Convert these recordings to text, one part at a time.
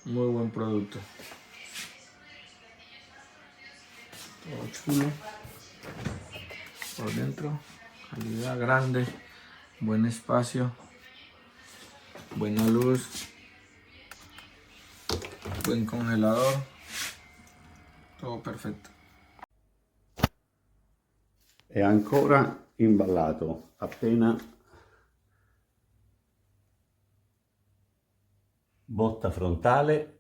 Muy buen producto. Todo chulo. Por dentro, calidad grande, buen espacio, buena luz, buen congelador, todo perfetto. È ancora imballato, appena botta frontale,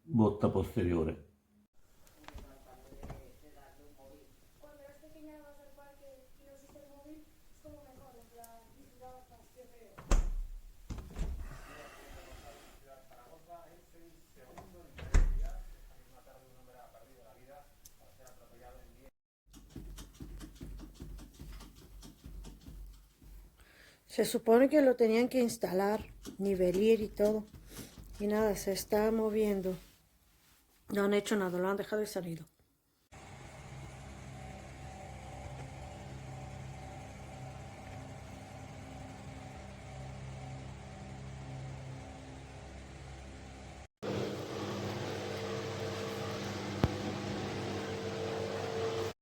botta posteriore. Cuando eras pequeña vas al parque y no usas el móvil, es como mejor, en plan, disfrutabas más, yo creo. Se supone que lo tenían que instalar, nivelir y todo. Y nada, se está moviendo. No han hecho nada, lo han dejado y salido.